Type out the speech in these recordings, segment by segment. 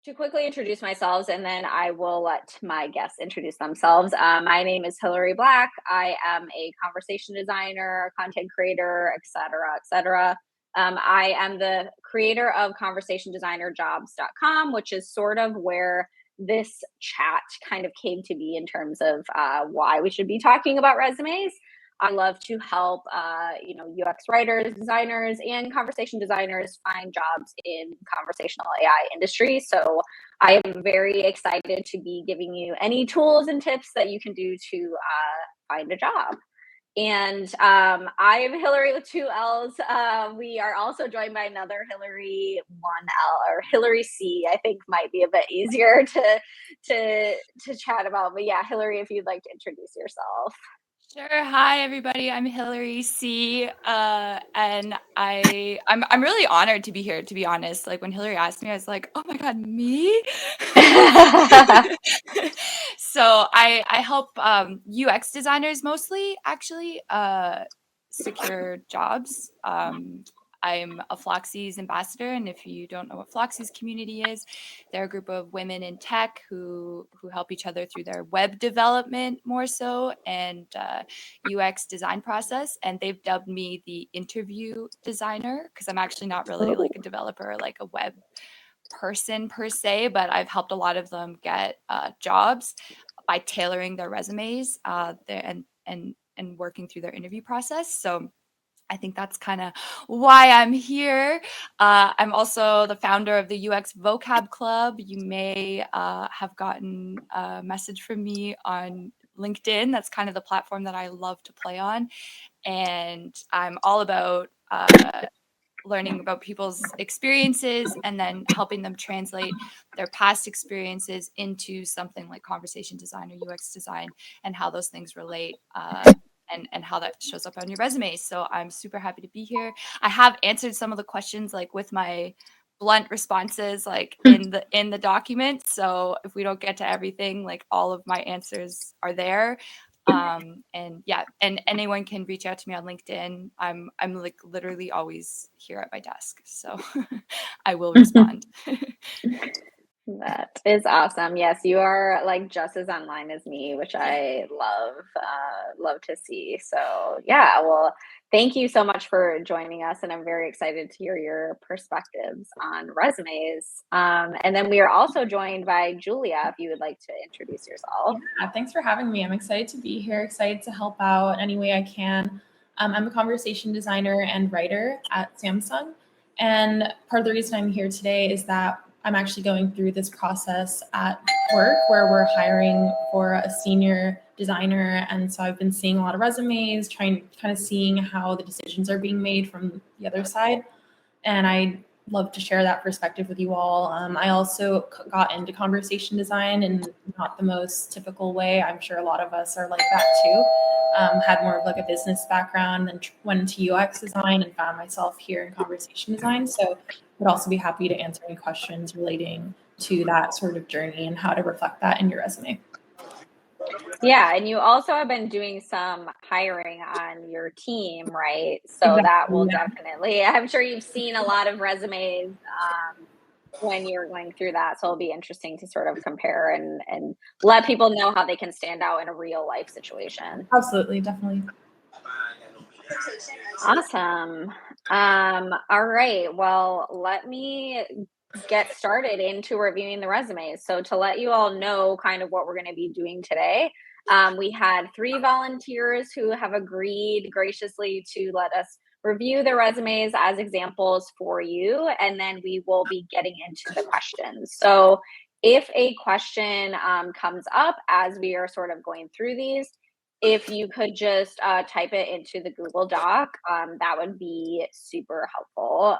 To quickly introduce myself, and then I will let my guests introduce themselves. My name is Hilary Black. I am a conversation designer, content creator, etc., etc. I am the creator of conversationdesignerjobs.com, which is sort of where this chat kind of came to be in terms of why we should be talking about resumes. I love to help, UX writers, designers, and conversation designers find jobs in conversational AI industry. So I am very excited to be giving you any tools and tips that you can do to find a job. And I am Hilary with two L's. We are also joined by another Hilary, one L, or Hilary C. I think might be a bit easier to chat about. But yeah, Hilary, if you'd like to introduce yourself. Sure. Hi, everybody. I'm Hilary C. And I'm really honored to be here, to be honest. Like when Hilary asked me, I was like, oh my God, me? So I help UX designers mostly actually secure jobs. I'm a Floxies ambassador, and if you don't know what Floxies community is, they're a group of women in tech who help each other through their web development more so and UX design process. And they've dubbed me the interview designer because I'm actually not really like a developer or like a web person per se, but I've helped a lot of them get jobs by tailoring their resumes and working through their interview process. So I think that's kind of why I'm here. I'm also the founder of the UX Vocab Club. You may have gotten a message from me on LinkedIn. That's kind of the platform that I love to play on. And I'm all about learning about people's experiences and then helping them translate their past experiences into something like conversation design or UX design and how those things relate. And how that shows up on your resume. So I'm super happy to be here. I have answered some of the questions like with my blunt responses like in the document. So if we don't get to everything, like all of my answers are there. And yeah, and anyone can reach out to me on LinkedIn. I'm like literally always here at my desk. So I will respond. That is awesome. Yes, you are like just as online as me, which I love to see. So yeah, well, thank you so much for joining us, and I'm very excited to hear your perspectives on resumes. And then we are also joined by Julia. If you would like to introduce yourself. Yeah, thanks for having me. I'm excited to be here, excited to help out any way I can. I'm a conversation designer and writer at Samsung. And part of the reason I'm here today is that I'm actually going through this process at work where we're hiring for a senior designer. And so I've been seeing a lot of resumes, kind of seeing how the decisions are being made from the other side. And I love to share that perspective with you all. I also got into conversation design in not the most typical way. I'm sure a lot of us are like that too. Had more of like a business background and went into UX design and found myself here in conversation design. So would also be happy to answer any questions relating to that sort of journey and how to reflect that in your resume. Yeah, and you also have been doing some hiring on your team, right? So Exactly, that will yeah. definitely, I'm sure you've seen a lot of resumes when you're going through that. So it'll be interesting to sort of compare and let people know how they can stand out in a real life situation. Absolutely, definitely. Awesome. All right. Well, let me get started into reviewing the resumes. So to let you all know kind of what we're going to be doing today, we had 3 volunteers who have agreed graciously to let us review the resumes as examples for you, and then we will be getting into the questions. So if a question comes up as we are sort of going through these, if you could just type it into the Google Doc, that would be super helpful.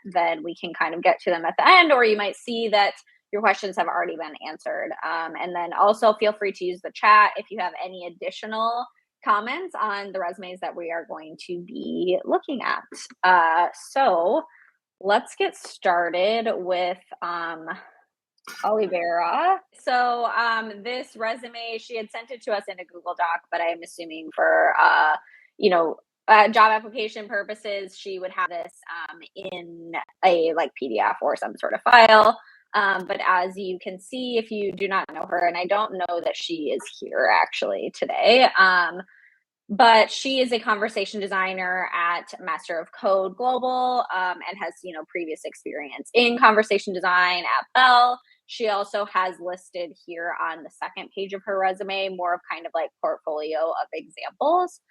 Then we can kind of get to them at the end, or you might see that your questions have already been answered. And then also feel free to use the chat if you have any additional comments on the resumes that we are going to be looking at. So let's get started with Olivera. So this resume, she had sent it to us in a Google Doc, but I'm assuming for job application purposes, she would have this in a like PDF or some sort of file. But as you can see, if you do not know her, and I don't know that she is here actually today, but she is a conversation designer at Master of Code Global, and has, previous experience in conversation design at Bell. She also has listed here on the second page of her resume more of kind of like portfolio of examples.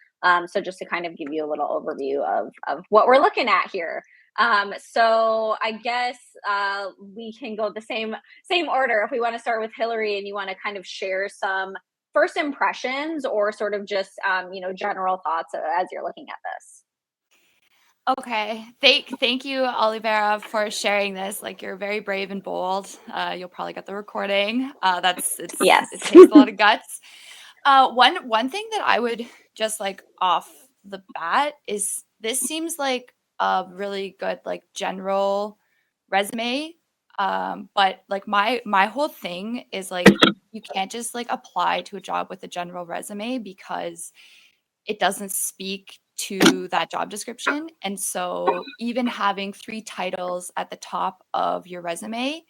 So just to kind of give you a little overview of what we're looking at here. So I guess we can go the same order. If we want to start with Hilary and you want to kind of share some first impressions or sort of just general thoughts as you're looking at this. Okay. Thank you, Olivera, for sharing this. Like, you're very brave and bold. You'll probably get the recording. Yes. It takes a lot of guts. One thing that I would just like off the bat is this seems like a really good like general resume. But like my whole thing is like you can't just like apply to a job with a general resume because it doesn't speak to that job description. And so even having 3 titles at the top of your resume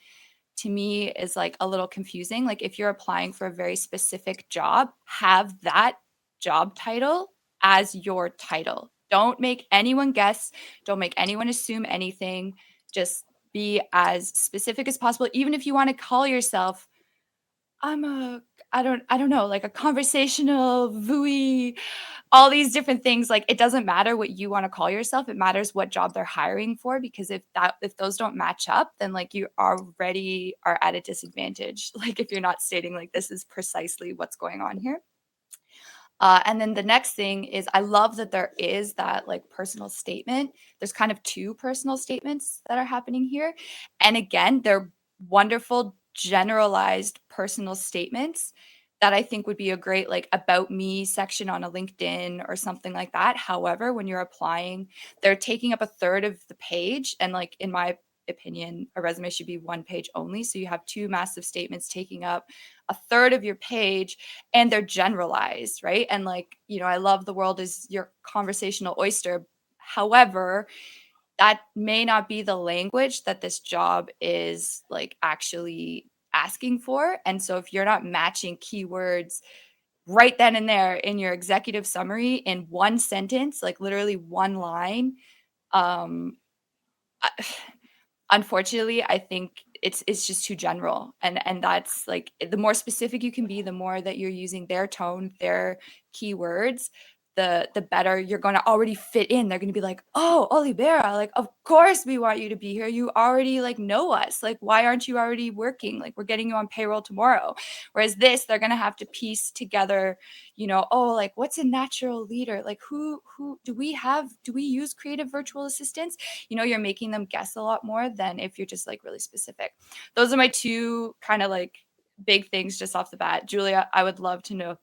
to me is like a little confusing. Like if you're applying for a very specific job, have that job title as your title. Don't make anyone guess, don't make anyone assume anything. Just be as specific as possible. Even if you want to call yourself I don't know, like a conversational vui, all these different things. Like it doesn't matter what you want to call yourself. It matters what job they're hiring for, because if those don't match up, then like you already are at a disadvantage. Like if you're not stating like this is precisely what's going on here. And then the next thing is I love that there is that like personal statement. There's kind of 2 personal statements that are happening here. And again, they're wonderful generalized personal statements that I think would be a great like about me section on a LinkedIn or something like that. However, when you're applying, they're taking up a third of the page. And like in my opinion, a resume should be 1 page only. So you have 2 massive statements taking up a third of your page, and they're generalized, right? And like, I love the world is your conversational oyster. However, that may not be the language that this job is like actually asking for. And so if you're not matching keywords right then and there in your executive summary in 1 sentence, like literally 1 line, um unfortunately, I think it's just too general. And that's like the more specific you can be, the more that you're using their tone, their keywords, the better you're going to already fit in. They're going to be like, "Oh, Olivera, like of course we want you to be here. You already like know us. Like why aren't you already working? Like we're getting you on payroll tomorrow." Whereas this, they're going to have to piece together, oh, like what's a natural leader? Like who do we use creative virtual assistants? You're making them guess a lot more than if you're just like really specific. Those are my 2 kind of like big things just off the bat. Julia, I would love to know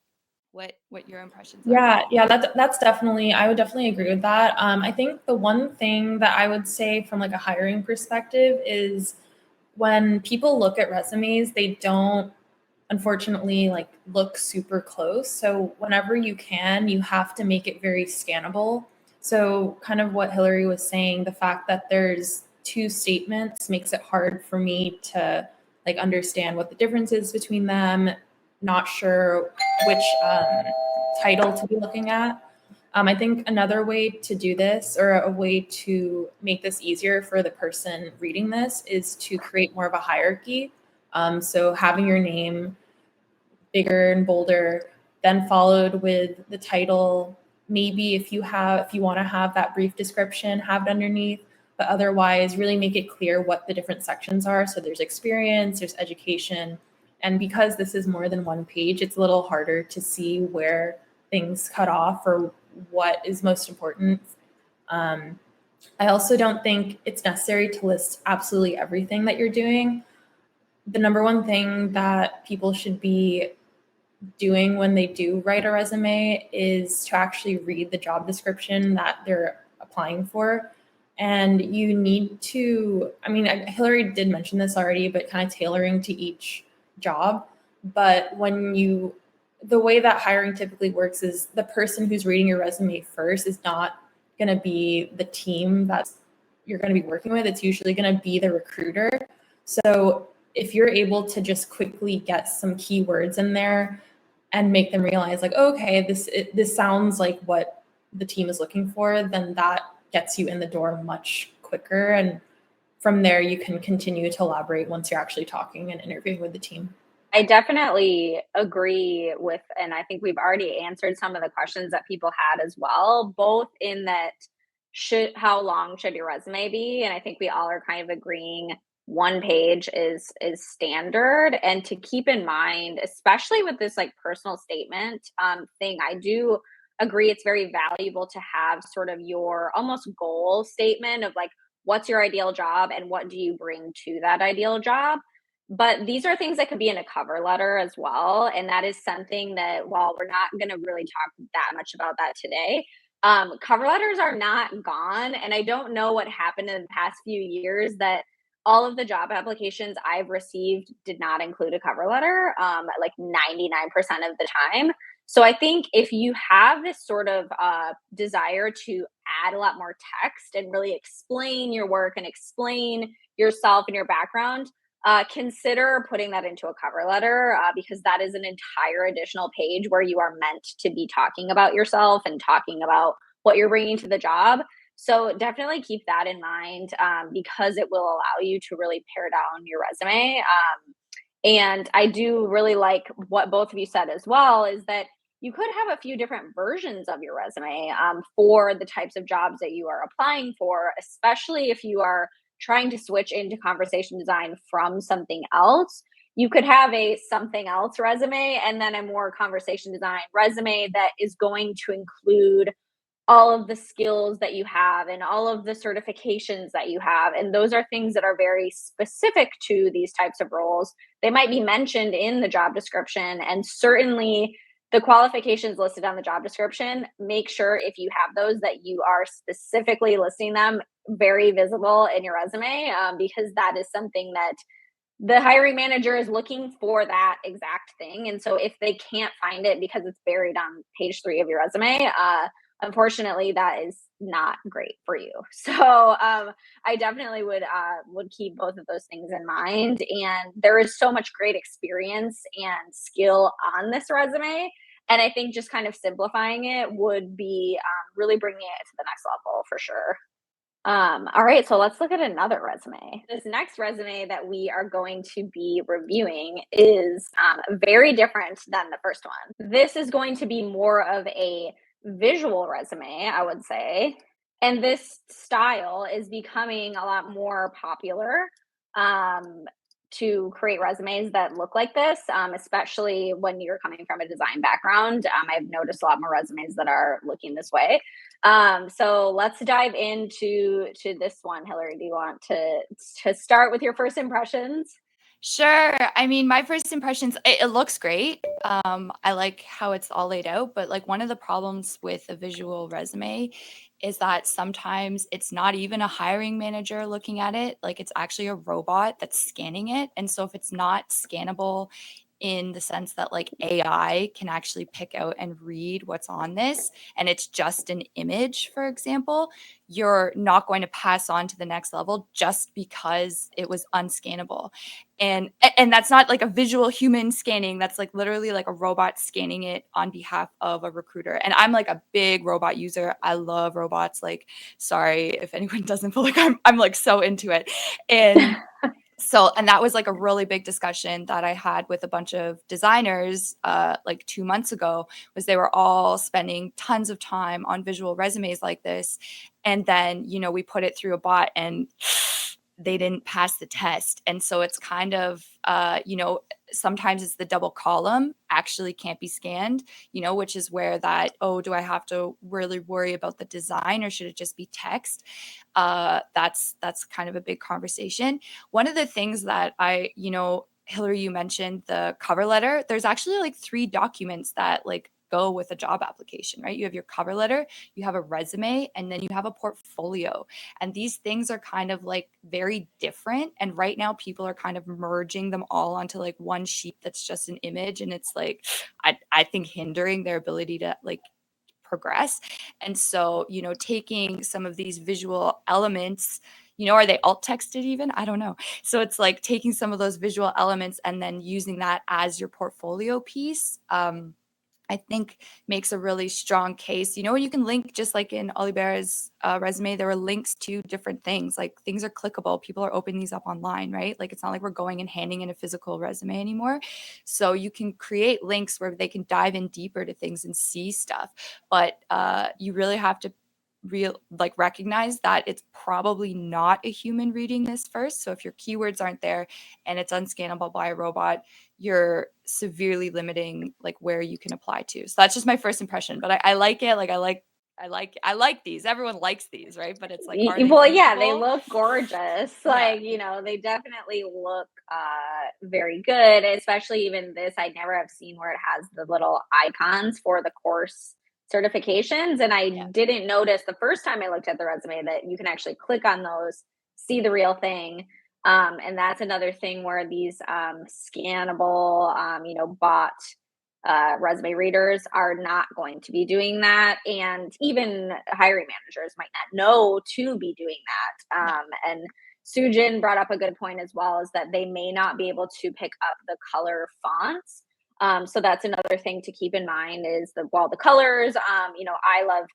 what your impressions are. Yeah, that's definitely, I would definitely agree with that. I think the one thing that I would say from like a hiring perspective is when people look at resumes, they don't unfortunately like look super close. So whenever you can, you have to make it very scannable. So kind of what Hilary was saying, the fact that there's 2 statements makes it hard for me to like understand what the difference is between them. Not sure which title to be looking at. I think another way to do this, or a way to make this easier for the person reading this, is to create more of a hierarchy. So having your name bigger and bolder, then followed with the title. Maybe if you want to have that brief description, have it underneath, but otherwise really make it clear what the different sections are. So there's experience, there's education. And because this is more than 1 page, it's a little harder to see where things cut off or what is most important. I also don't think it's necessary to list absolutely everything that you're doing. The number 1 thing that people should be doing when they do write a resume is to actually read the job description that they're applying for. And you need to, Hilary did mention this already, but kind of tailoring to each job. But when you the way that hiring typically works is the person who's reading your resume first is not going to be the team that you're going to be working with. It's usually going to be the recruiter. So if you're able to just quickly get some keywords in there and make them realize like, okay, this sounds like what the team is looking for, then that gets you in the door much quicker. And from there, you can continue to elaborate once you're actually talking and interviewing with the team. I definitely agree with, and I think we've already answered some of the questions that people had as well, both in that how long should your resume be? And I think we all are kind of agreeing one page is standard. And to keep in mind, especially with this like personal statement thing, I do agree it's very valuable to have sort of your almost goal statement of like, what's your ideal job and what do you bring to that ideal job? But these are things that could be in a cover letter as well. And that is something that, while we're not going to really talk that much about that today, cover letters are not gone. And I don't know what happened in the past few years that all of the job applications I've received did not include a cover letter, like 99% of the time. So I think if you have this sort of desire to add a lot more text and really explain your work and explain yourself and your background, consider putting that into a cover letter because that is an entire additional page where you are meant to be talking about yourself and talking about what you're bringing to the job. So definitely keep that in mind because it will allow you to really pare down your resume. And I do really like what both of you said as well, is that you could have a few different versions of your resume for the types of jobs that you are applying for, especially if you are trying to switch into conversation design from something else. You could have a something else resume and then a more conversation design resume that is going to include all of the skills that you have and all of the certifications that you have. And those are things that are very specific to these types of roles. They might be mentioned in the job description, and certainly the qualifications listed on the job description, make sure if you have those that you are specifically listing them very visible in your resume because that is something that the hiring manager is looking for, that exact thing. And so if they can't find it because it's buried on page 3 of your resume, unfortunately, that is not great for you. So I definitely would keep both of those things in mind. And there is so much great experience and skill on this resume. And I think just kind of simplifying it would be really bringing it to the next level for sure. All right, so let's look at another resume. This next resume that we are going to be reviewing is very different than the first one. This is going to be more of a visual resume, I would say. And this style is becoming a lot more popular to create resumes that look like this, especially when you're coming from a design background. I've noticed a lot more resumes that are looking this way. So let's dive into this one. Hilary, do you want to start with your first impressions? Sure. I mean, my first impressions, it looks great. I like how it's all laid out, but like one of the problems with a visual resume is that sometimes it's not even a hiring manager looking at it. Like it's actually a robot that's scanning it. And so if it's not scannable in the sense that like AI can actually pick out and read what's on this, and it's just an image, for example, you're not going to pass on to the next level just because it was unscannable. And that's not like a visual human scanning. That's like literally like a robot scanning it on behalf of a recruiter. And I'm like a big robot user. I love robots. Like, sorry if anyone doesn't feel like I'm like so into it. And so, and that was like a really big discussion that I had with a bunch of designers like 2 months ago, was they were all spending tons of time on visual resumes like this. And then, you know, we put it through a bot and they didn't pass the test. And so it's kind of, you know, sometimes it's the double column actually can't be scanned, you know, which is where that, oh, do I have to really worry about the design or should it just be text? That's kind of a big conversation. One of the things that Hilary, you mentioned the cover letter. There's actually like 3 documents that like go with a job application, right? You have your cover letter, you have a resume, and then you have a portfolio. And these things are kind of like very different. And right now people are kind of merging them all onto like one sheet that's just an image. And it's like, I think hindering their ability to like progress. And so, you know, taking some of these visual elements, you know, are they alt texted even? I don't know. So it's like taking some of those visual elements and then using that as your portfolio piece. I think makes a really strong case. You know, you can link, just like in Oliver's resume, there were links to different things. Like things are clickable. People are opening these up online, right? Like it's not like we're going and handing in a physical resume anymore. So you can create links where they can dive in deeper to things and see stuff. But you really have to recognize that it's probably not a human reading this first. So if your keywords aren't there and it's unscannable by a robot, you're severely limiting like where you can apply to. So that's just my first impression. But I like it. Like I like these. Everyone likes these, right? But it's like, are they well, yeah, they usable? look gorgeous. Yeah. Like, you know, they definitely look very good, especially even this. I never have seen where it has the little icons for the course certifications. And I didn't notice the first time I looked at the resume that you can actually click on those, see the real thing. And that's another thing where these scannable, you know, bot resume readers are not going to be doing that. And even hiring managers might not know to be doing that. And Sujin brought up a good point as well, is that they may not be able to pick up the color fonts. So that's another thing to keep in mind, is the colors, you know, I love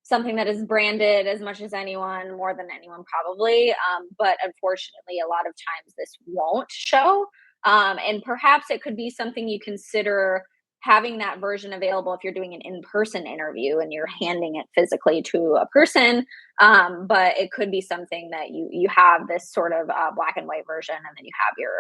something that is branded as much as anyone, more than anyone probably. But unfortunately, a lot of times this won't show. And perhaps it could be something you consider having that version available if you're doing an in-person interview and you're handing it physically to a person. But it could be something that you have this sort of black and white version, and then you have your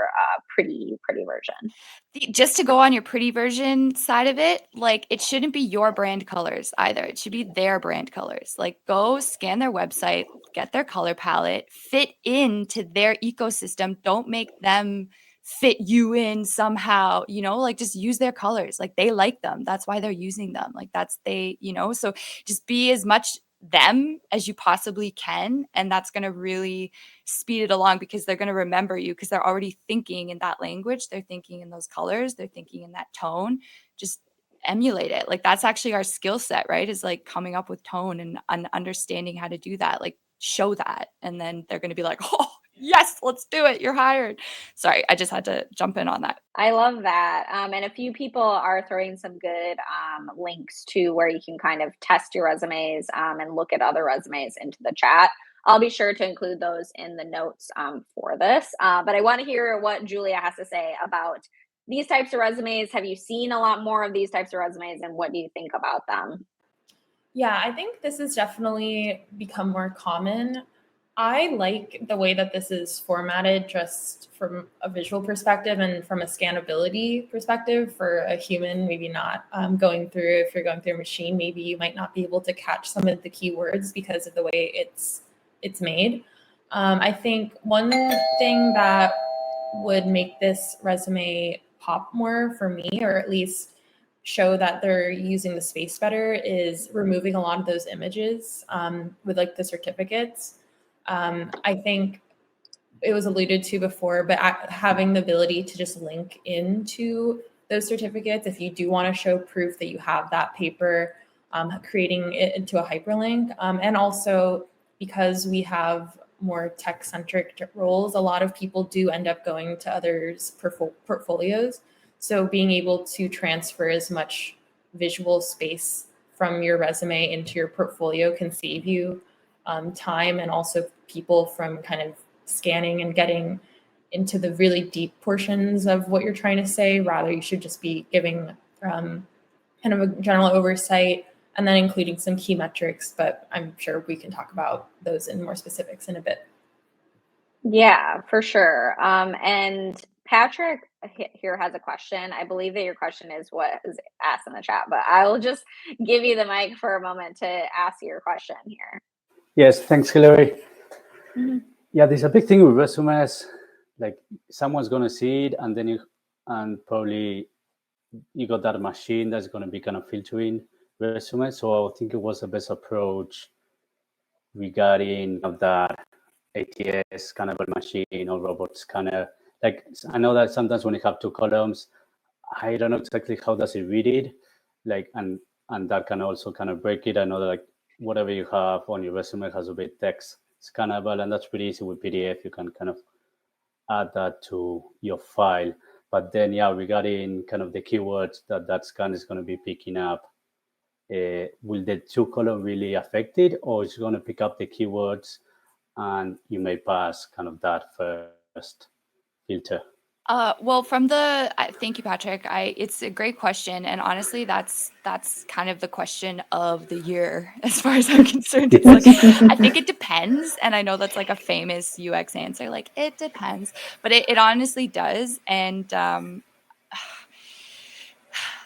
pretty version. Just to go on your pretty version side of it, like it shouldn't be your brand colors either. It should be their brand colors. Like go scan their website, get their color palette, fit into their ecosystem. Don't make them fit you in somehow, you know, like just use their colors. Like they like them. That's why they're using them. Like that's you know, so just be as much them as you possibly can. And that's going to really speed it along, because they're going to remember you, because they're already thinking in that language. They're thinking in those colors. They're thinking in that tone. Just emulate it. Like that's actually our skill set, right? Is like coming up with tone and understanding how to do that. Like show that. And then they're going to be like, oh, yes, let's do it. You're hired. Sorry, I just had to jump in on that. I love that. And a few people are throwing some good links to where you can kind of test your resumes and look at other resumes into the chat. I'll be sure to include those in the notes for this. But I want to hear what Julia has to say about these types of resumes. Have you seen a lot more of these types of resumes, and what do you think about them? Yeah, I think this has definitely become more common. I like the way that this is formatted, just from a visual perspective and from a scannability perspective for a human. Maybe not going through, if you're going through a machine, maybe you might not be able to catch some of the keywords because of the way it's made. I think one thing that would make this resume pop more for me, or at least show that they're using the space better, is removing a lot of those images with like the certificates. I think it was alluded to before, but having the ability to just link into those certificates, if you do want to show proof that you have that paper, creating it into a hyperlink. And also, because we have more tech-centric roles, a lot of people do end up going to others' portfolios. So being able to transfer as much visual space from your resume into your portfolio can save you time, and also people from kind of scanning and getting into the really deep portions of what you're trying to say. Rather, you should just be giving kind of a general oversight and then including some key metrics, but I'm sure we can talk about those in more specifics in a bit. Yeah, for sure. And Patrick here has a question. I believe that your question is what is asked in the chat, but I will just give you the mic for a moment to ask your question here. Yes, thanks, Hilary. Mm-hmm. Yeah, there's a big thing with resumes. Like someone's going to see it, and then probably you got that machine that's going to be kind of filtering resumes. So I think it was the best approach regarding of that ATS scannable machine or robot scanner. Like I know that sometimes when you have two columns, I don't know exactly how does it read it, like and that can also kind of break it. I know that like whatever you have on your resume has a bit text scannable, and that's pretty easy with PDF. You can kind of add that to your file. But then, yeah, regarding kind of the keywords that scan is going to be picking up, will the two column really affect it, or is it going to pick up the keywords and you may pass kind of that first filter? Well, thank you, Patrick. It's a great question, and honestly, that's kind of the question of the year as far as I'm concerned. It's like I think it depends, and I know that's like a famous UX answer, like it depends, but it honestly does. And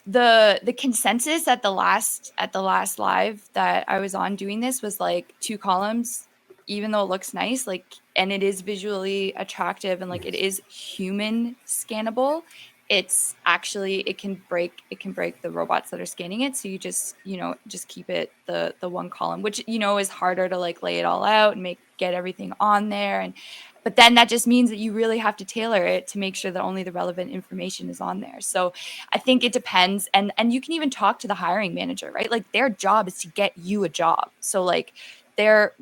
the consensus at the last live that I was on doing this was like 2 columns, even though it looks nice, like, and it is visually attractive and like it is human scannable. It's actually it can break the robots that are scanning it. So you just keep it the 1 column, which is harder to like lay it all out and get everything on there. But then that just means that you really have to tailor it to make sure that only the relevant information is on there. So I think it depends. And you can even talk to the hiring manager, right? Like their job is to get you a job. So like their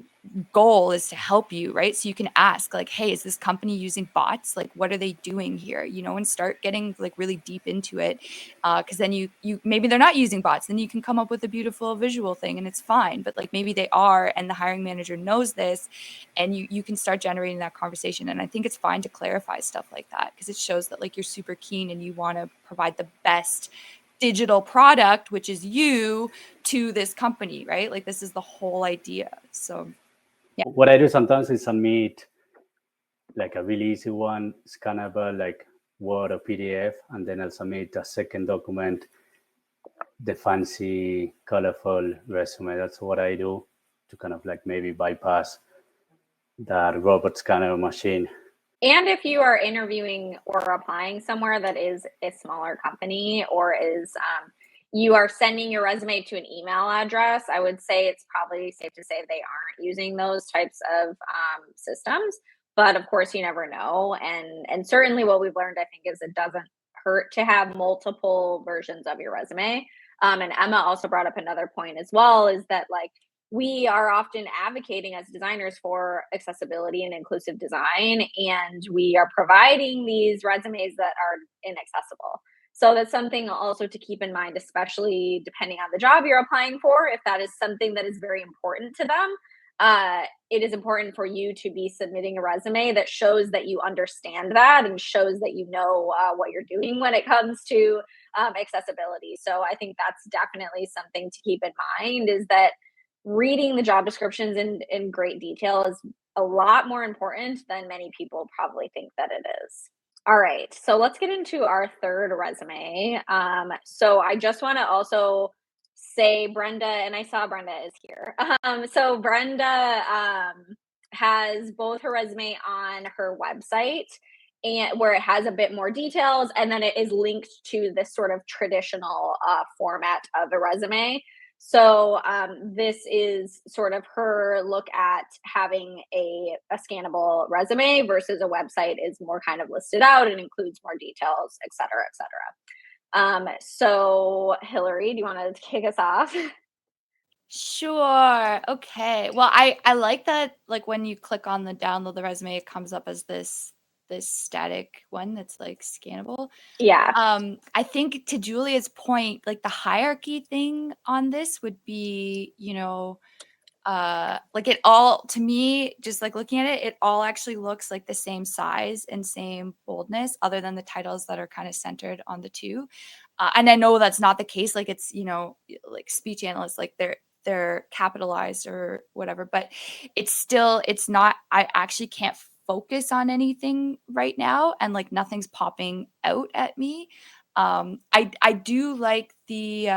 goal is to help you, right? So you can ask like, hey, is this company using bots? Like, what are they doing here? And start getting like really deep into it. Cause then you maybe they're not using bots. Then you can come up with a beautiful visual thing and it's fine. But like maybe they are, and the hiring manager knows this, and you can start generating that conversation. And I think it's fine to clarify stuff like that because it shows that like you're super keen and you want to provide the best digital product, which is you, to this company, right? Like this is the whole idea. So yeah. What I do sometimes is submit like a really easy one, scannable, like Word or PDF, and then I'll submit a second document, the fancy, colorful resume. That's what I do to kind of like maybe bypass that robot scanner machine. And if you are interviewing or applying somewhere that is a smaller company or is you are sending your resume to an email address, I would say it's probably safe to say they aren't using those types of systems. But of course, you never know. And certainly what we've learned, I think, is it doesn't hurt to have multiple versions of your resume. And Emma also brought up another point as well, is that like we are often advocating as designers for accessibility and inclusive design, and we are providing these resumes that are inaccessible. So that's something also to keep in mind, especially depending on the job you're applying for. If that is something that is very important to them, it is important for you to be submitting a resume that shows that you understand that and shows that you know what you're doing when it comes to accessibility. So I think that's definitely something to keep in mind, is that reading the job descriptions in great detail is a lot more important than many people probably think that it is. All right, so let's get into our third resume. So I just want to also say Brenda, and I saw Brenda is here. So Brenda has both her resume on her website, and where it has a bit more details, and then it is linked to this sort of traditional format of a resume. So this is sort of her look at having a scannable resume versus a website is more kind of listed out and includes more details, et cetera, et cetera. So Hilary, do you want to kick us off? sure. Okay. Well, I like that, like when you click on the download the resume, it comes up as this static one that's like scannable. Yeah. I think to Julia's point, like the hierarchy thing on this would be, like it all, to me, just like looking at it, it all actually looks like the same size and same boldness, other than the titles that are kind of centered on the two. And I know that's not the case. Like it's, like speech analysts, like they're capitalized or whatever, but it's not, I actually can't focus on anything right now, and like nothing's popping out at me. I do like the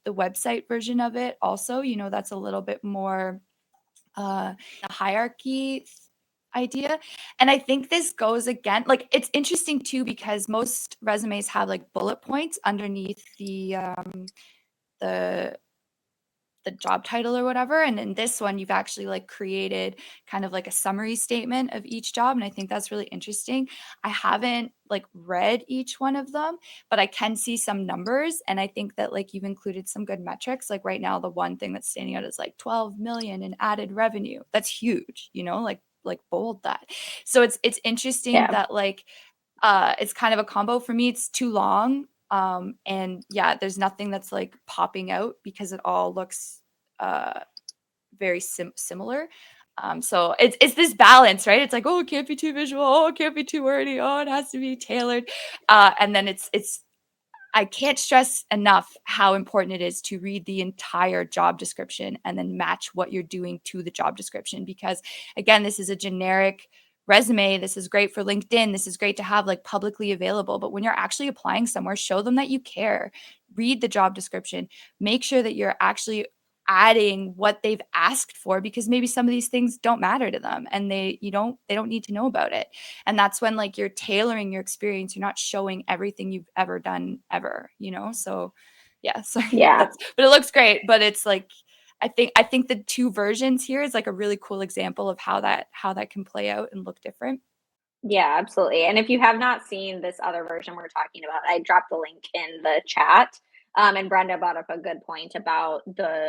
website version of it also. That's a little bit more hierarchy idea. And I think this goes again, like it's interesting too, because most resumes have like bullet points underneath the job title or whatever. And in this one, you've actually like created kind of like a summary statement of each job. And I think that's really interesting. I haven't like read each one of them, but I can see some numbers. And I think that like you've included some good metrics. Like right now, the one thing that's standing out is like 12 million in added revenue. That's huge, like bold that. So it's interesting that like it's kind of a combo. For me, it's too long. And yeah, there's nothing that's like popping out because it all looks very similar. So it's this balance, right? It's like, oh, it can't be too visual. Oh, it can't be too wordy. Oh, it has to be tailored. And then it's I can't stress enough how important it is to read the entire job description and then match what you're doing to the job description. Because again, this is a generic resume. This is great for LinkedIn. This is great to have like publicly available. But when you're actually applying somewhere, show them that you care. Read the job description. Make sure that you're actually adding what they've asked for, because maybe some of these things don't matter to them and they don't need to know about it. And that's when like you're tailoring your experience. You're not showing everything you've ever done ever, so yeah, sorry. But it looks great. But it's like I think the two versions here is like a really cool example of how that can play out and look different. Yeah, absolutely. And if you have not seen this other version we're talking about, I dropped the link in the chat. And Brenda brought up a good point about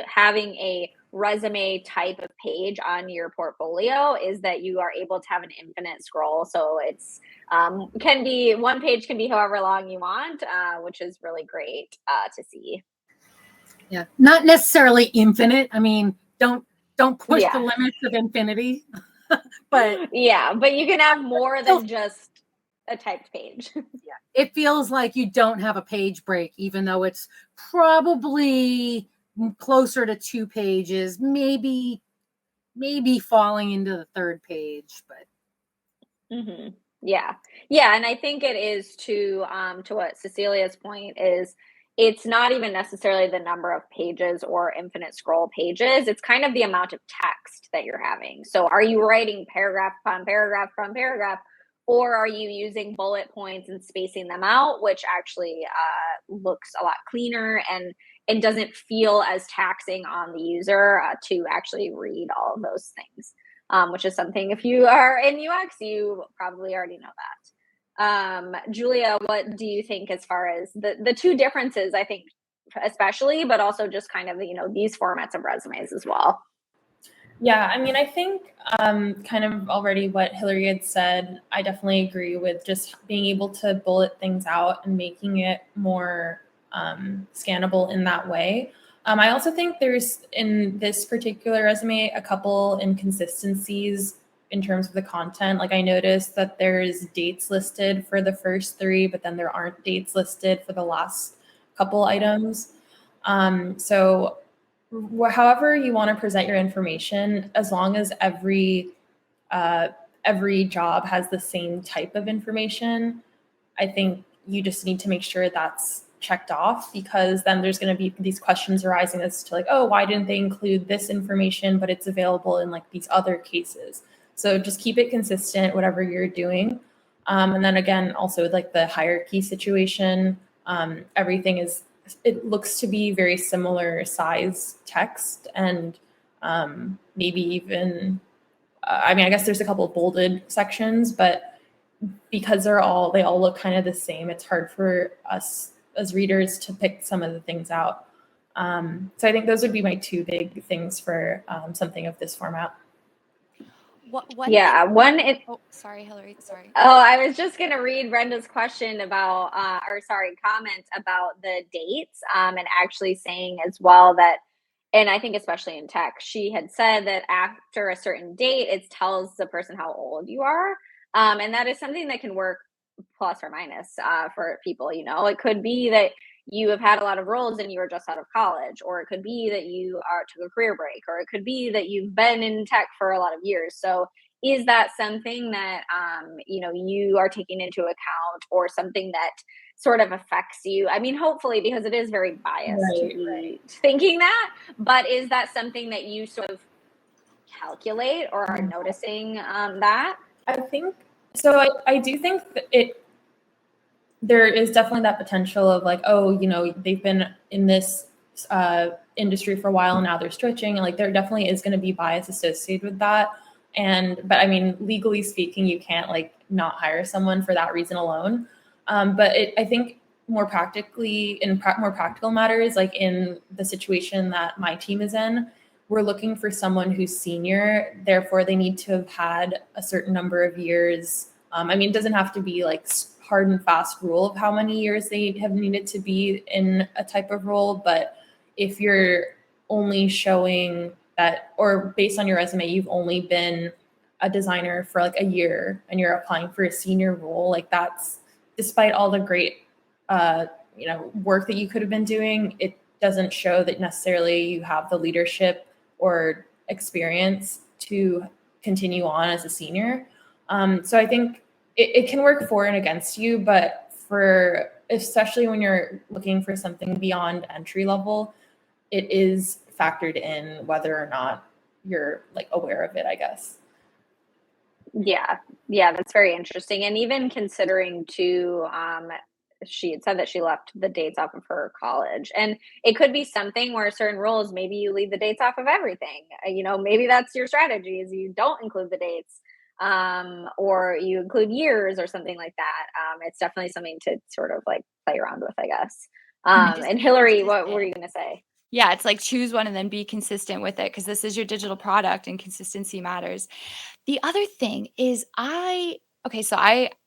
having a resume type of page on your portfolio is that you are able to have an infinite scroll. So it's one page can be however long you want, which is really great to see. Yeah, not necessarily infinite. I mean, don't push the limits of infinity. But you can have more than just a typed page. It feels like you don't have a page break, even though it's probably closer to 2 pages, maybe falling into the third page, but and I think it is to what Cecilia's point is, it's not even necessarily the number of pages or infinite scroll pages. It's kind of the amount of text that you're having. So are you writing paragraph upon paragraph upon paragraph, or are you using bullet points and spacing them out, which actually looks a lot cleaner and doesn't feel as taxing on the user to actually read all of those things, which is something, if you are in UX, you probably already know that. Julia, what do you think as far as the two differences, I think, especially, but also just kind of, these formats of resumes as well? Yeah, I mean, I think kind of already what Hilary had said, I definitely agree with just being able to bullet things out and making it more scannable in that way. I also think there's, in this particular resume, a couple inconsistencies in terms of the content. Like I noticed that there's dates listed for the first 3, but then there aren't dates listed for the last couple items. So however you want to present your information, as long as every job has the same type of information, I think you just need to make sure that's checked off, because then there's going to be these questions arising as to like, oh, why didn't they include this information, but it's available in like these other cases. So just keep it consistent, whatever you're doing. And then again, also like the hierarchy situation, everything it looks to be very similar size text, and maybe even, I mean, I guess there's a couple of bolded sections, but because they all look kind of the same, it's hard for us as readers to pick some of the things out. So I think those would be my 2 big things for something of this format. Sorry, Hilary. Sorry. Oh, I was just going to read Brenda's question about, comment about the dates, and actually saying as well that, and I think especially in tech, she had said that after a certain date, it tells the person how old you are. And that is something that can work plus or minus for people. It could be that you have had a lot of roles and you were just out of college, or it could be that you took a career break, or it could be that you've been in tech for a lot of years. So is that something that you are taking into account, or something that sort of affects you? I mean, hopefully, because it is very biased to be thinking that, but is that something that you sort of calculate or are noticing that? I think so. I do think that there is definitely that potential of like, oh, you know, they've been in this industry for a while and now they're switching, and like there definitely is going to be bias associated with that. But I mean, legally speaking, you can't like not hire someone for that reason alone. I think more practically, in more practical matters, like in the situation that my team is in, we're looking for someone who's senior. Therefore, they need to have had a certain number of years. I mean, it doesn't have to be like hard and fast rule of how many years they have needed to be in a type of role. But if you're only showing that, or based on your resume, you've only been a designer for like a year and you're applying for a senior role, like that's, despite all the great work that you could have been doing, it doesn't show that necessarily you have the leadership or experience to continue on as a senior. So I think it can work for and against you, but especially when you're looking for something beyond entry level, it is factored in whether or not you're like aware of it, I guess. Yeah, that's very interesting. And even considering too, she had said that she left the dates off of her college, and it could be something where certain roles, maybe you leave the dates off of everything. Maybe that's your strategy, is you don't include the dates, or you include years or something like that. It's definitely something to sort of like play around with, I guess. And Hilary, what were you going to say? Yeah, it's like choose one and then be consistent with it, because this is your digital product and consistency matters. The other thing is I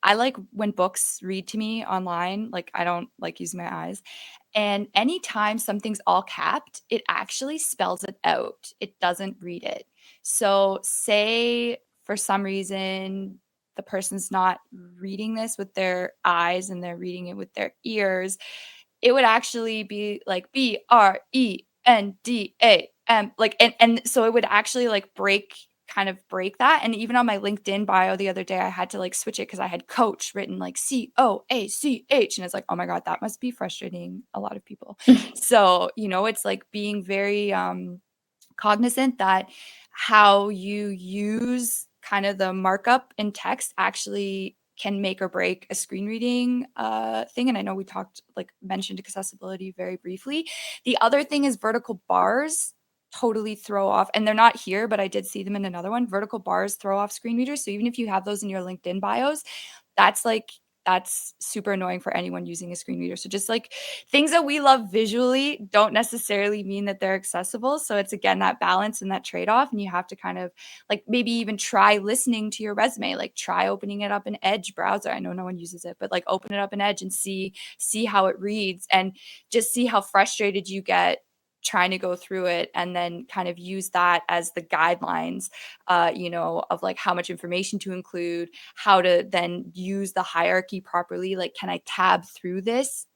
like when books read to me online, like I don't like using my eyes. And anytime something's all capped, it actually spells it out. It doesn't read it. So say for some reason the person's not reading this with their eyes and they're reading it with their ears, it would actually be like BRENDAM, like, and so it would actually like break that. And even on my LinkedIn bio the other day, I had to like switch it because I had coach written like COACH, and it's like, oh my god, that must be frustrating a lot of people. So it's like being very cognizant that how you use kind of the markup in text actually can make or break a screen reading thing. And I know we mentioned accessibility very briefly. The other thing is vertical bars totally throw off, and they're not here, but I did see them in another one. Vertical bars throw off screen readers. So even if you have those in your LinkedIn bios, that's super annoying for anyone using a screen reader. So just like things that we love visually don't necessarily mean that they're accessible. So it's again that balance and that trade-off. And you have to kind of like maybe even try listening to your resume, like try opening it up in Edge browser. I know no one uses it, but like open it up in Edge and see how it reads, and just see how frustrated you get trying to go through it, and then kind of use that as the guidelines, of like how much information to include, how to then use the hierarchy properly. Like, can I tab through this?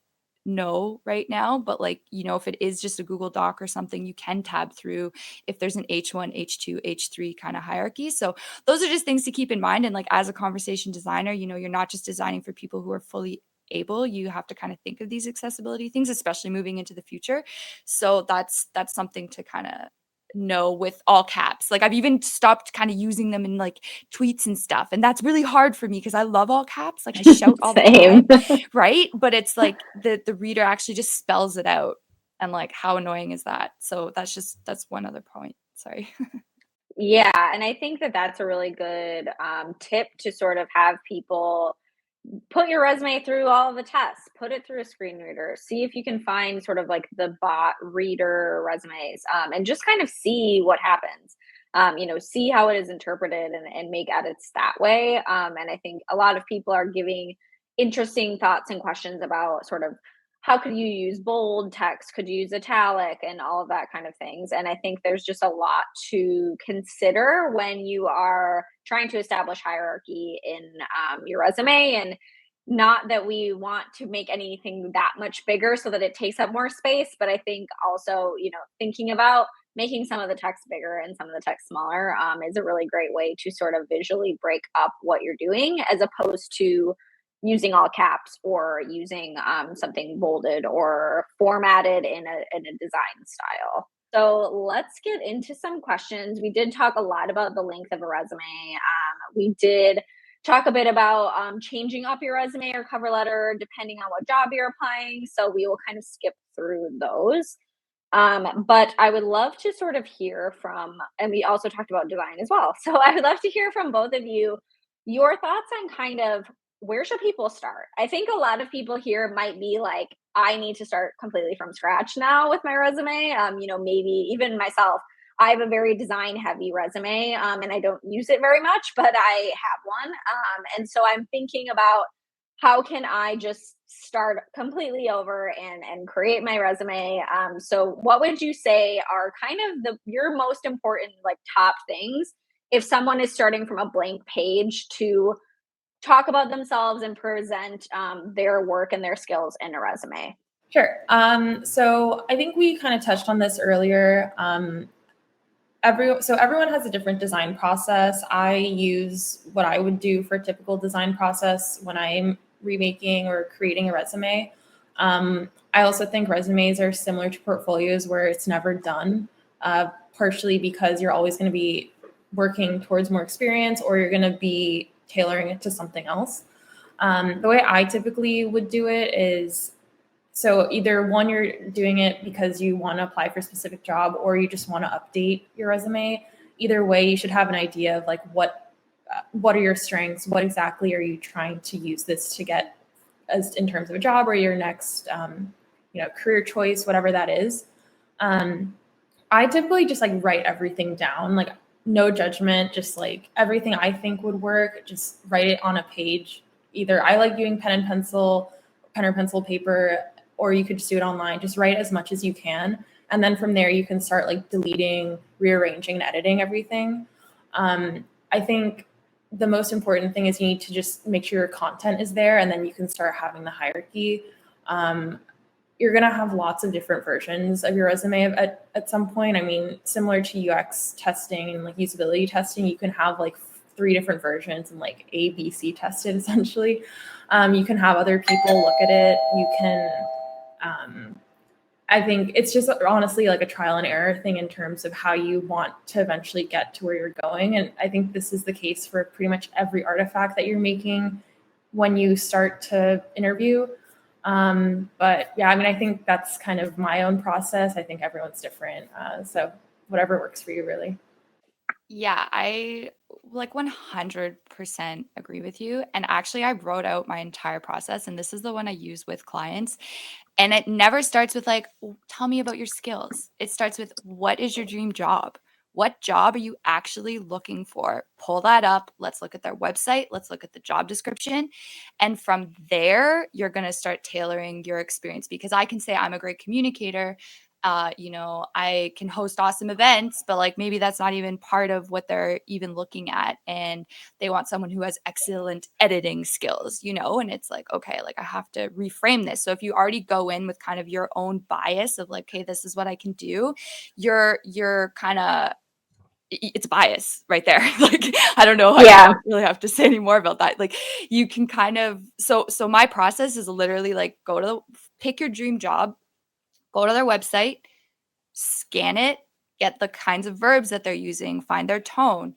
No, right now. But like, if it is just a Google Doc or something, you can tab through if there's an H1, H2, H3 kind of hierarchy. So those are just things to keep in mind. And like, as a conversation designer, you're not just designing for people who are fully able. You have to kind of think of these accessibility things, especially moving into the future. So that's something to kind of know with all caps. Like I've even stopped kind of using them in like tweets and stuff, and that's really hard for me because I love all caps. Like I shout all the time, right? But it's like the reader actually just spells it out, and like how annoying is that? So that's one other point. Sorry. Yeah, and I think that that's a really good tip to sort of have people put your resume through all the tests, put it through a screen reader, see if you can find sort of like the bot reader resumes, and just kind of see what happens. See how it is interpreted and make edits that way. And I think a lot of people are giving interesting thoughts and questions about sort of how could you use bold text? Could you use italic and all of that kind of things? And I think there's just a lot to consider when you are trying to establish hierarchy in your resume. And not that we want to make anything that much bigger so that it takes up more space, but I think also, thinking about making some of the text bigger and some of the text smaller is a really great way to sort of visually break up what you're doing, as opposed to using all caps or using something bolded or formatted in a design style. So let's get into some questions. We did talk a lot about the length of a resume. We did talk a bit about changing up your resume or cover letter depending on what job you're applying. So we will kind of skip through those. But I would love to sort of hear from, and we also talked about design as well. So I would love to hear from both of you your thoughts on kind of where should people start? I think a lot of people here might be like, I need to start completely from scratch now with my resume. Maybe even myself, I have a very design heavy resume, and I don't use it very much, but I have one. And so I'm thinking about how can I just start completely over and create my resume. So what would you say are kind of your most important like top things if someone is starting from a blank page to talk about themselves and present their work and their skills in a resume? Sure. So I think we kind of touched on this earlier. Everyone has a different design process. I use what I would do for a typical design process when I'm remaking or creating a resume. I also think resumes are similar to portfolios where it's never done, partially because you're always going to be working towards more experience or you're going to be tailoring it to something else. The way I typically would do it is, so either one, you're doing it because you want to apply for a specific job or you just want to update your resume. Either way, you should have an idea of like what are your strengths? What exactly are you trying to use this to get as in terms of a job or your next career choice, whatever that is. I typically just like write everything down, like no judgment, just like everything I think would work, just write it on a page. Either I like doing pen or pencil paper, or you could just do it online. Just write as much as you can. And then from there, you can start like deleting, rearranging, and editing everything. I think the most important thing is you need to just make sure your content is there, and then you can start having the hierarchy. You're going to have lots of different versions of your resume at some point. I mean, similar to UX testing and like usability testing, you can have like 3 different versions and like A, B, C tested essentially. You can have other people look at it. You can, I think it's just honestly like a trial and error thing in terms of how you want to eventually get to where you're going. And I think this is the case for pretty much every artifact that you're making when you start to interview. But yeah, I mean, I think that's kind of my own process. I think everyone's different. So whatever works for you, really. Yeah, I like 100% agree with you. And actually, I wrote out my entire process, and this is the one I use with clients. And it never starts with like, tell me about your skills. It starts with, what is your dream job? What job are you actually looking for? Pull that up. Let's look at their website. Let's look at the job description. And from there, you're going to start tailoring your experience, because I can say I'm a great communicator. I can host awesome events, but like maybe that's not even part of what they're even looking at. And they want someone who has excellent editing skills, and it's like, okay, like I have to reframe this. So if you already go in with kind of your own bias of like, okay, this is what I can do, you're kind of, it's bias right there. Like, I don't know. I don't really have to say any more about that. Like, you can kind of, so my process is literally like, pick your dream job, go to their website, scan it, get the kinds of verbs that they're using, find their tone,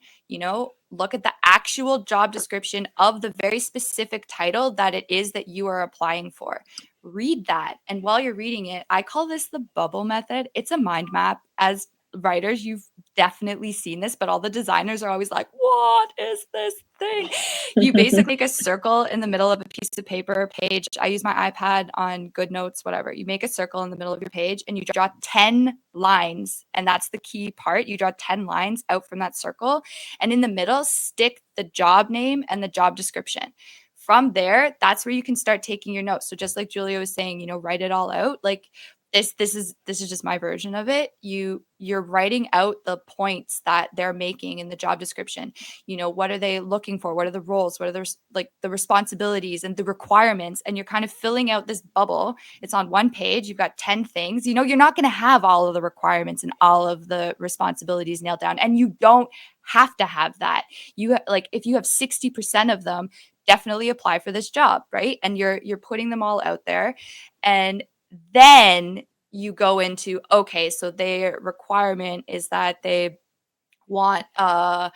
look at the actual job description of the very specific title that it is that you are applying for. Read that. And while you're reading it, I call this the bubble method. It's a mind map. As writers, you've definitely seen this, but all the designers are always like, what is this thing? You basically make a circle in the middle of a piece of paper or page. I use my iPad on Good Notes, whatever. You make a circle in the middle of your page and you draw 10 lines. And that's the key part. You draw 10 lines out from that circle. And in the middle, stick the job name and the job description. From there, that's where you can start taking your notes. So just like Julia was saying, write it all out. Like, this is just my version of it. You're writing out the points that they're making in the job description. What are they looking for? What are the roles? What are their like the responsibilities and the requirements? And you're kind of filling out this bubble. It's on one page. You've got 10 things. You're not going to have all of the requirements and all of the responsibilities nailed down. And you don't have to have that. If you have 60% of them, definitely apply for this job, right? And you're putting them all out there. And then you go into, okay, so their requirement is that they want a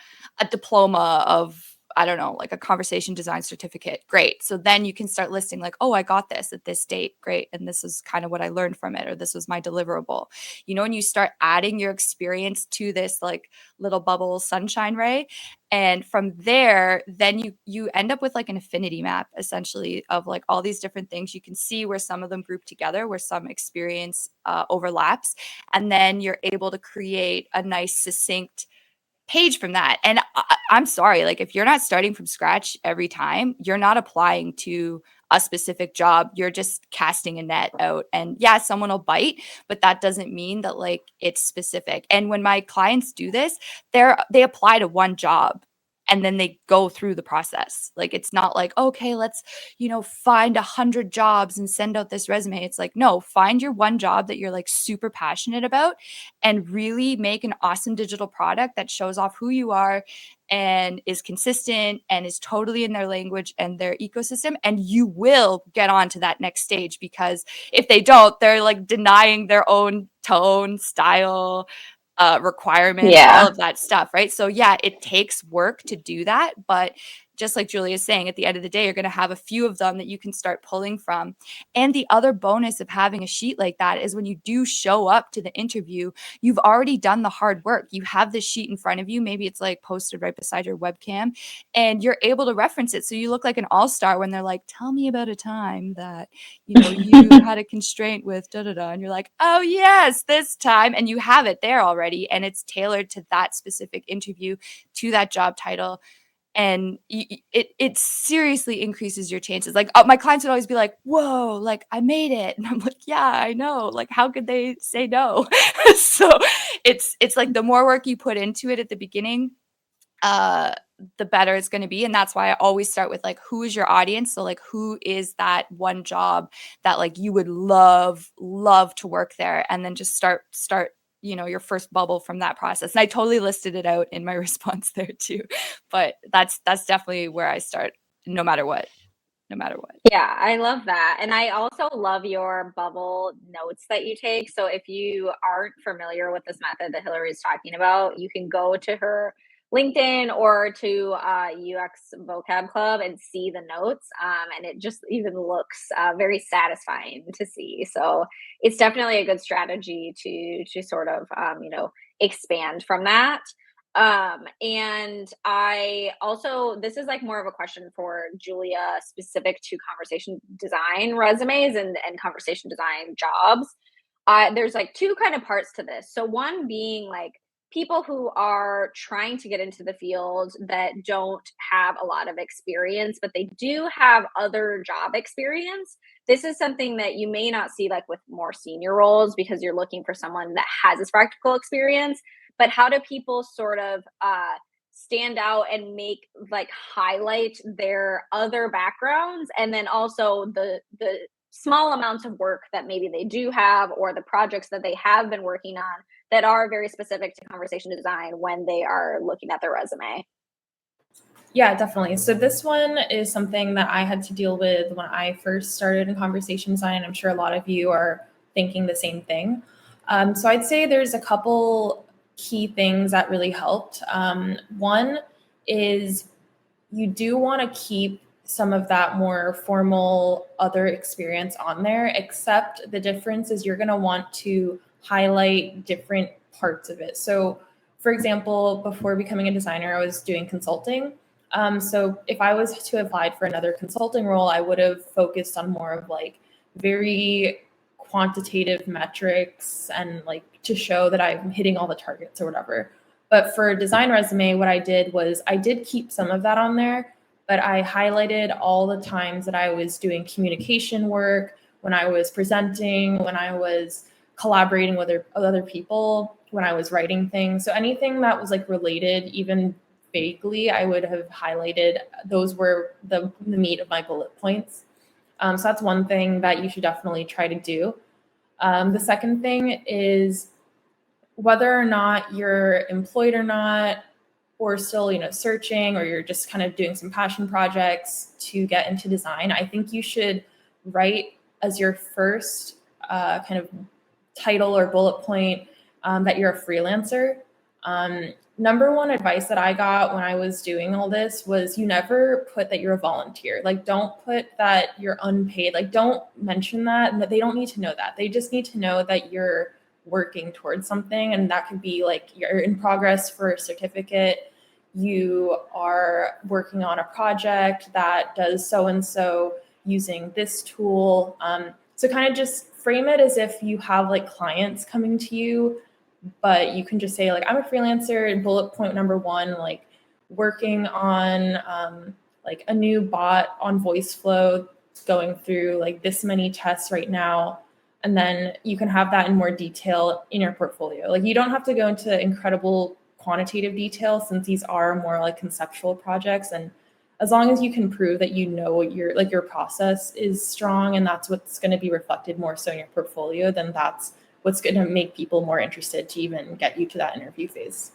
diploma of, I don't know, like a conversation design certificate. Great. So then you can start listing like, oh, I got this at this date. Great. And this is kind of what I learned from it, or this was my deliverable. You know, and you start adding your experience to this like little bubble sunshine ray. And from there, then you end up with like an affinity map essentially of like all these different things. You can see where some of them group together, where some experience overlaps. And then you're able to create a nice, succinct page from that. And I'm sorry, like if you're not starting from scratch every time, you're not applying to a specific job. You're just casting a net out. And yeah, someone will bite, but that doesn't mean that like it's specific. And when my clients do this, they apply to one job and then they go through the process. Like it's not like, okay, let's, find 100 jobs and send out this resume. It's like, no, find your one job that you're like super passionate about and really make an awesome digital product that shows off who you are and is consistent and is totally in their language and their ecosystem. And you will get on to that next stage, because if they don't, they're like denying their own tone, style, requirements, all of that stuff, right? So yeah, it takes work to do that, but just like Julia is saying, at the end of the day, you're going to have a few of them that you can start pulling from. And the other bonus of having a sheet like that is when you do show up to the interview, you've already done the hard work. You have this sheet in front of you. Maybe it's like posted right beside your webcam, and you're able to reference it. So you look like an all-star when they're like, tell me about a time that, you had a constraint with da-da-da. And you're like, oh yes, this time. And you have it there already. And it's tailored to that specific interview, to that job title. And it seriously increases your chances. Like my clients would always be like, whoa, like I made it. And I'm like, yeah, I know. Like, how could they say no? So it's like the more work you put into it at the beginning, the better it's going to be. And that's why I always start with like, who is your audience? So like, who is that one job that like you would love to work there? And then just start your first bubble from that process. And I totally listed it out in my response there too. But that's definitely where I start, no matter what. Yeah, I love that. And I also love your bubble notes that you take. So if you aren't familiar with this method that Hilary is talking about, you can go to her LinkedIn or to UX Vocab Club and see the notes. And it just even looks very satisfying to see. So it's definitely a good strategy to sort of, expand from that. And I also, this is like more of a question for Julia, specific to conversation design resumes and conversation design jobs. There's like two kind of parts to this. So one being like people who are trying to get into the field that don't have a lot of experience, but they do have other job experience. This is something that you may not see like with more senior roles, because you're looking for someone that has this practical experience. But how do people sort of stand out and make like highlight their other backgrounds, and then also the small amounts of work that maybe they do have, or the projects that they have been working on that are very specific to conversation design when they are looking at their resume? Yeah, definitely. So this one is something that I had to deal with when I first started in conversation design. I'm sure a lot of you are thinking the same thing. So I'd say there's a couple key things that really helped. One is you do want to keep some of that more formal other experience on there, except the difference is you're going to want to highlight different parts of it. So for example, before becoming a designer, I was doing consulting. So if I was to apply for another consulting role, I would have focused on more of like very quantitative metrics and like to show that I'm hitting all the targets or whatever. But for a design resume, what I did was I did keep some of that on there, but I highlighted all the times that I was doing communication work, when I was presenting, when I was collaborating with other people, when I was writing things. So anything that was like related, even vaguely, I would have highlighted. Those were the meat of my bullet points. So that's one thing that you should definitely try to do. The second thing is whether or not you're employed or not, or still, searching, or you're just kind of doing some passion projects to get into design, I think you should write as your first kind of title or bullet point that you're a freelancer. Number one advice that I got when I was doing all this was you never put that you're a volunteer. Like, don't put that you're unpaid. Like, don't mention that. And they don't need to know that. They just need to know that you're working towards something. And that could be like you're in progress for a certificate. You are working on a project that does so-and-so using this tool. So kind of just frame it as if you have like clients coming to you, but you can just say like, I'm a freelancer, and bullet point number one, like working on like a new bot on VoiceFlow, going through like this many tests right now. And then you can have that in more detail in your portfolio. Like, you don't have to go into incredible quantitative detail, since these are more like conceptual projects. And as long as you can prove that you know your process is strong, and that's what's going to be reflected more so in your portfolio, then that's what's going to make people more interested to even get you to that interview phase.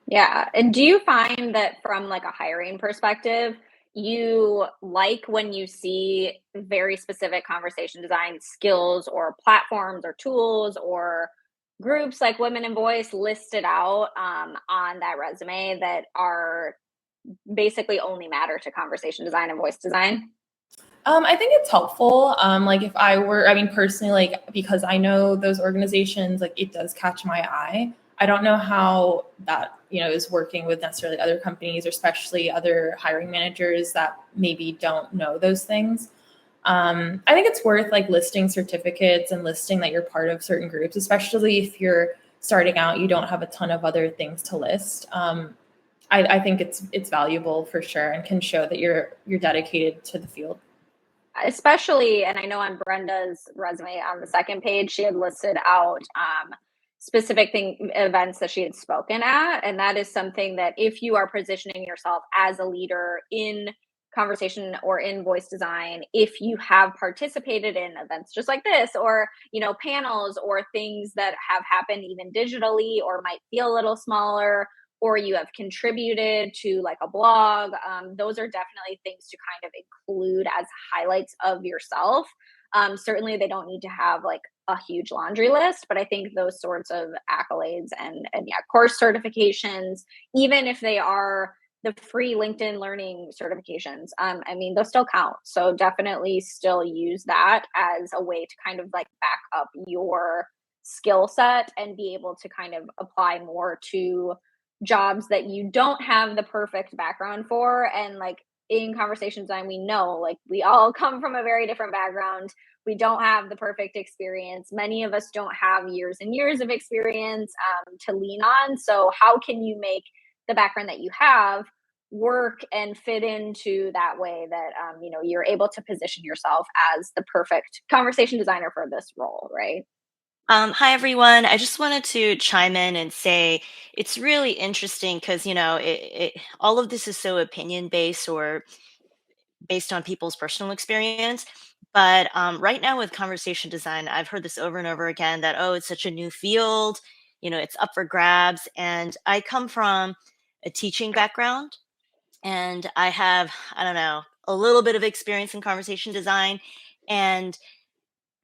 Yeah. And do you find that from like a hiring perspective, you like when you see very specific conversation design skills or platforms or tools or groups like Women in Voice listed out on that resume that are basically only matter to conversation design and voice design? I think it's helpful. Like, if I were, I mean, personally, like, because I know those organizations, like, it does catch my eye. I don't know how that, is working with necessarily other companies, or especially other hiring managers that maybe don't know those things. I think it's worth like listing certificates and listing that you're part of certain groups, especially if you're starting out, you don't have a ton of other things to list. I think it's valuable for sure, and can show that you're dedicated to the field. Especially, and I know on Brenda's resume on the second page, she had listed out specific events that she had spoken at. And that is something that if you are positioning yourself as a leader in conversation or in voice design, if you have participated in events just like this, or, panels or things that have happened even digitally or might feel a little smaller, or you have contributed to like a blog, those are definitely things to kind of include as highlights of yourself. Certainly they don't need to have like a huge laundry list, but I think those sorts of accolades and course certifications, even if they are the free LinkedIn learning certifications, those still count. So definitely still use that as a way to kind of like back up your skill set and be able to kind of apply more to jobs that you don't have the perfect background for. And like in conversation design, we know like we all come from a very different background. We don't have the perfect experience. Many of us don't have years and years of experience to lean on. So how can you make the background that you have work and fit into that way that you're able to position yourself as the perfect conversation designer for this role, right? Hi, everyone. I just wanted to chime in and say it's really interesting because, all of this is so opinion based or based on people's personal experience. But right now with conversation design, I've heard this over and over again that, oh, it's such a new field, it's up for grabs. And I come from a teaching background, and I have, I don't know, a little bit of experience in conversation design. And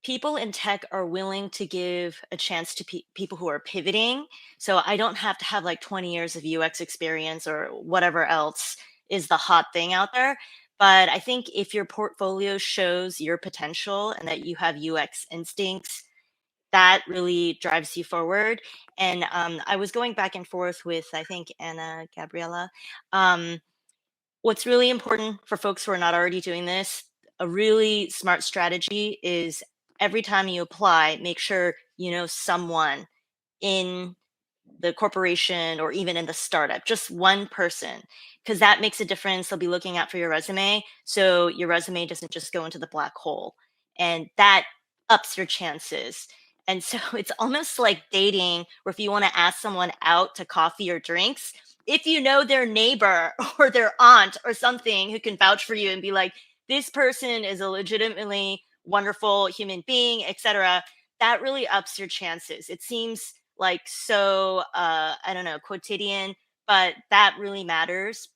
people in tech are willing to give a chance to people who are pivoting. So I don't have to have like 20 years of UX experience or whatever else is the hot thing out there. But I think if your portfolio shows your potential and that you have UX instincts, that really drives you forward. And I was going back and forth with, I think, Anna Gabriella. What's really important for folks who are not already doing this, a really smart strategy is every time you apply, make sure you know someone in the corporation or even in the startup, just one person, because that makes a difference. They'll be looking out for your resume. So your resume doesn't just go into the black hole, and that ups your chances. And so it's almost like dating, where if you want to ask someone out to coffee or drinks, if you know their neighbor or their aunt or something who can vouch for you and be like, this person is a legitimately wonderful human being, etc., that really ups your chances. It seems like so, I don't know, quotidian, but that really matters.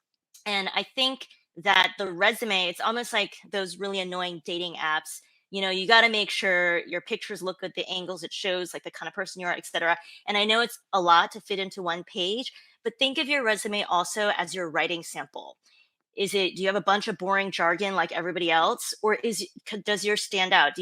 And I think that the resume, it's almost like those really annoying dating apps. You know, you got to make sure your pictures look good, the angles it shows, like the kind of person you are, etc. And I know it's a lot to fit into one page, but think of your resume also as your writing sample. Do you have a bunch of boring jargon like everybody else, or does yours stand out?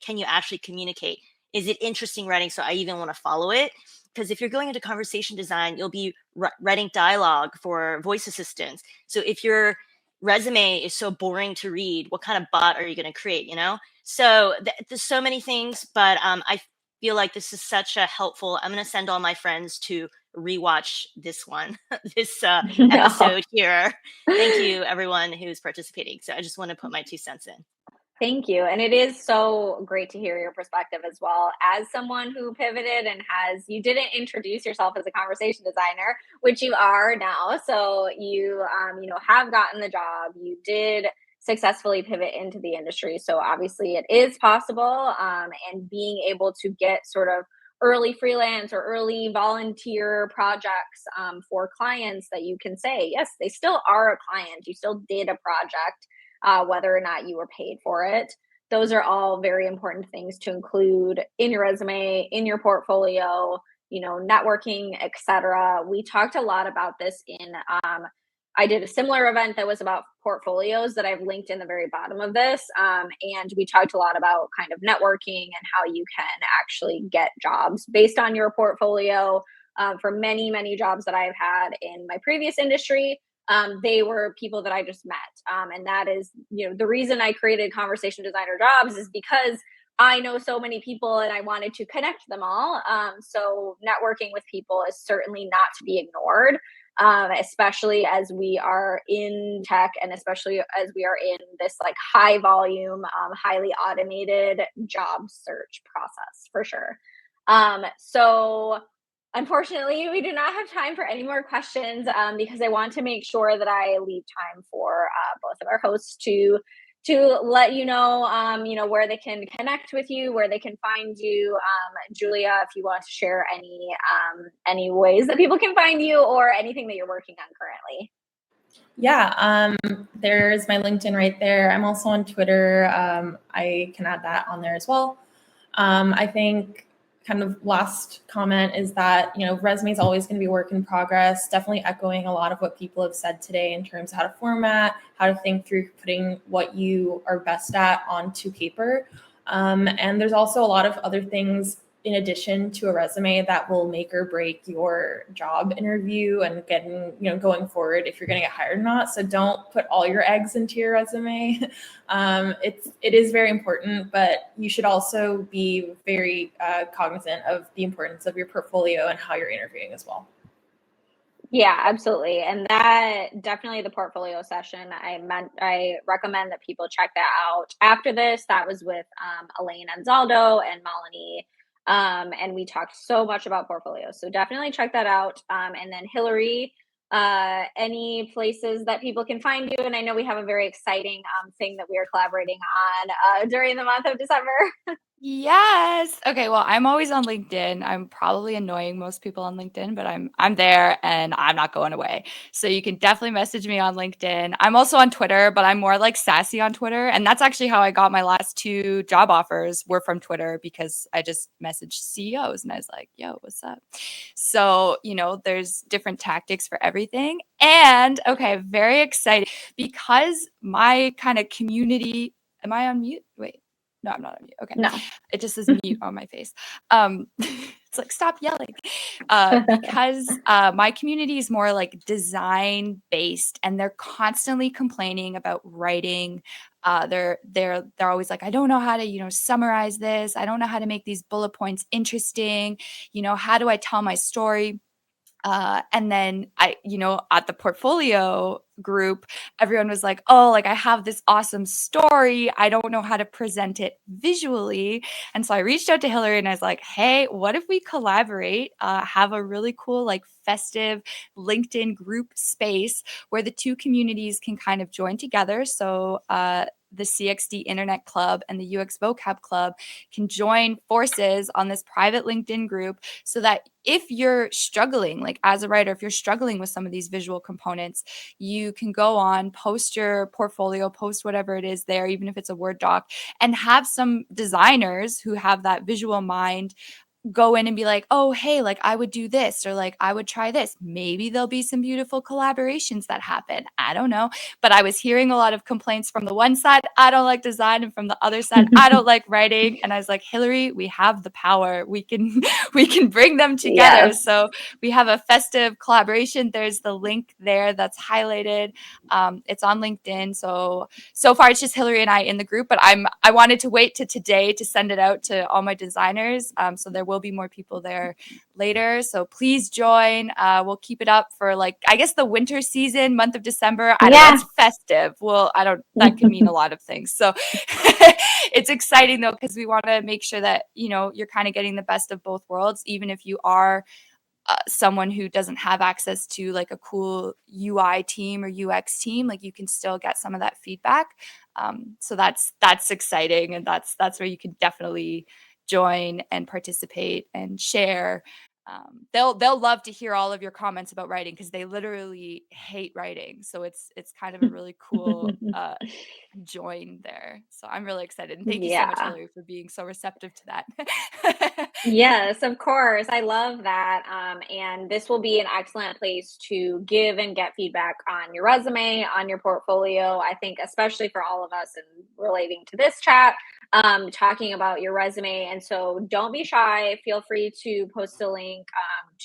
Can you actually communicate? Is it interesting writing so I even want to follow it? Because if you're going into conversation design, you'll be writing dialogue for voice assistants. So if your resume is so boring to read, what kind of bot are you going to create, you know? So there's so many things, but I feel like this is such a helpful, I'm going to send all my friends to rewatch this one, this episode here. Thank you, everyone who's participating. So I just want to put my 2 cents in. Thank you. And it is so great to hear your perspective as well. As someone who pivoted and you didn't introduce yourself as a conversation designer, which you are now. So you, have gotten the job. You did successfully pivot into the industry. So obviously it is possible. And being able to get sort of early freelance or early volunteer projects for clients that you can say, yes, they still are a client. You still did a project. Whether or not you were paid for it. Those are all very important things to include in your resume, in your portfolio, networking, etc. We talked a lot about this I did a similar event that was about portfolios that I've linked in the very bottom of this. And we talked a lot about kind of networking and how you can actually get jobs based on your portfolio. For many, many jobs that I've had in my previous industry, they were people that I just met. And that is, the reason I created conversation designer jobs is because I know so many people and I wanted to connect them all. So networking with people is certainly not to be ignored, especially as we are in tech and especially as we are in this like high volume, highly automated job search process for sure. So unfortunately, we do not have time for any more questions because I want to make sure that I leave time for both of our hosts to let you know, where they can connect with you, where they can find you. Julia, if you want to share any ways that people can find you or anything that you're working on currently. Yeah, there's my LinkedIn right there. I'm also on Twitter. I can add that on there as well. I think kind of last comment is that, resume is always going to be work in progress, definitely echoing a lot of what people have said today in terms of how to format, how to think through putting what you are best at onto paper. And there's also a lot of other things in addition to a resume that will make or break your job interview and getting, going forward if you're going to get hired or not. So don't put all your eggs into your resume. It is very important, but you should also be very cognizant of the importance of your portfolio and how you're interviewing as well. Yeah, absolutely. And that definitely the portfolio session, I recommend that people check that out. After this, that was with Elaine Anzaldo and Melanie. And we talked so much about portfolios. So definitely check that out. And then Hilary, any places that people can find you? And I know we have a very exciting thing that we are collaborating on during the month of December. Yes. Okay. Well, I'm always on LinkedIn. I'm probably annoying most people on LinkedIn, but I'm there and I'm not going away. So you can definitely message me on LinkedIn. I'm also on Twitter, but I'm more like sassy on Twitter. And that's actually how I got my last 2 job offers were from Twitter because I just messaged CEOs and I was like, yo, what's up? So, there's different tactics for everything. And okay, very excited because my kind of community, am I on mute? Wait. No, I'm not on mute. Okay. No. It just says mute on my face. It's like, stop yelling. Because my community is more like design based and they're constantly complaining about writing. They're always like, I don't know how to, summarize this. I don't know how to make these bullet points interesting. How do I tell my story? And then at the portfolio group, everyone was like, oh, like I have this awesome story. I don't know how to present it visually. And so I reached out to Hilary and I was like, hey, what if we collaborate, have a really cool, like festive LinkedIn group space where the 2 communities can kind of join together. So the CXD Internet Club and the UX Vocab Club can join forces on this private LinkedIn group so that if you're struggling, like as a writer, if you're struggling with some of these visual components, you can go on, post your portfolio, post whatever it is there, even if it's a Word doc, and have some designers who have that visual mind go in and be like, oh, hey, like I would do this, or like I would try this. Maybe there'll be some beautiful collaborations that happen. I don't know. But I was hearing a lot of complaints from the one side, I don't like design, and from the other side, I don't like writing. And I was like, Hilary, we have the power. We can we can bring them together. Yes. So we have a festive collaboration. There's the link there that's highlighted. It's on LinkedIn. So far it's just Hilary and I in the group, but I wanted to wait to today to send it out to all my designers. So there will be more people there later. So please join. We'll keep it up for like, I guess the winter season, month of December. I don't know, it's festive. Well, that could mean a lot of things. So it's exciting though, because we want to make sure that, you're kind of getting the best of both worlds, even if you are someone who doesn't have access to like a cool UI team or UX team, like you can still get some of that feedback. So that's exciting, and that's where you can definitely join and participate and share. They'll love to hear all of your comments about writing, because they literally hate writing. So it's kind of a really cool join there. So I'm really excited, and thank you so much, Yeah. Hilary, for being so receptive to that. Yes, of course. I love that. And this will be an excellent place to give and get feedback on your resume, on your portfolio. I think, especially for all of us and relating to this chat, talking about your resume. And so don't be shy. Feel free to post a link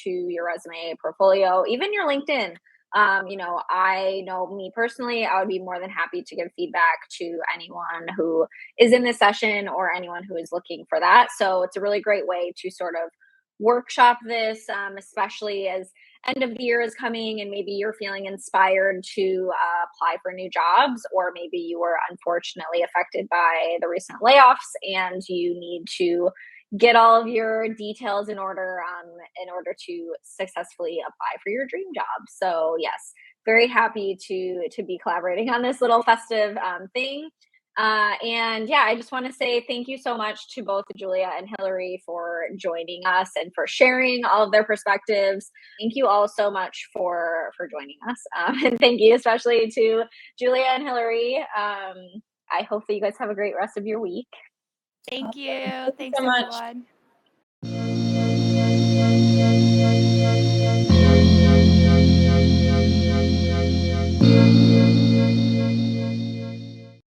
to your resume, portfolio, even your LinkedIn. I know me personally, I would be more than happy to give feedback to anyone who is in this session or anyone who is looking for that. So it's a really great way to sort of workshop this, especially as end of the year is coming and maybe you're feeling inspired to apply for new jobs, or maybe you were unfortunately affected by the recent layoffs and you need to get all of your details in order to successfully apply for your dream job. So yes, very happy to be collaborating on this little festive thing. And yeah, I just want to say thank you so much to both Julia and Hilary for joining us and for sharing all of their perspectives. Thank you all so much for joining us. And thank you especially to Julia and Hilary. I hope that you guys have a great rest of your week. Thank you. Thank you Thanks, so much. everyone.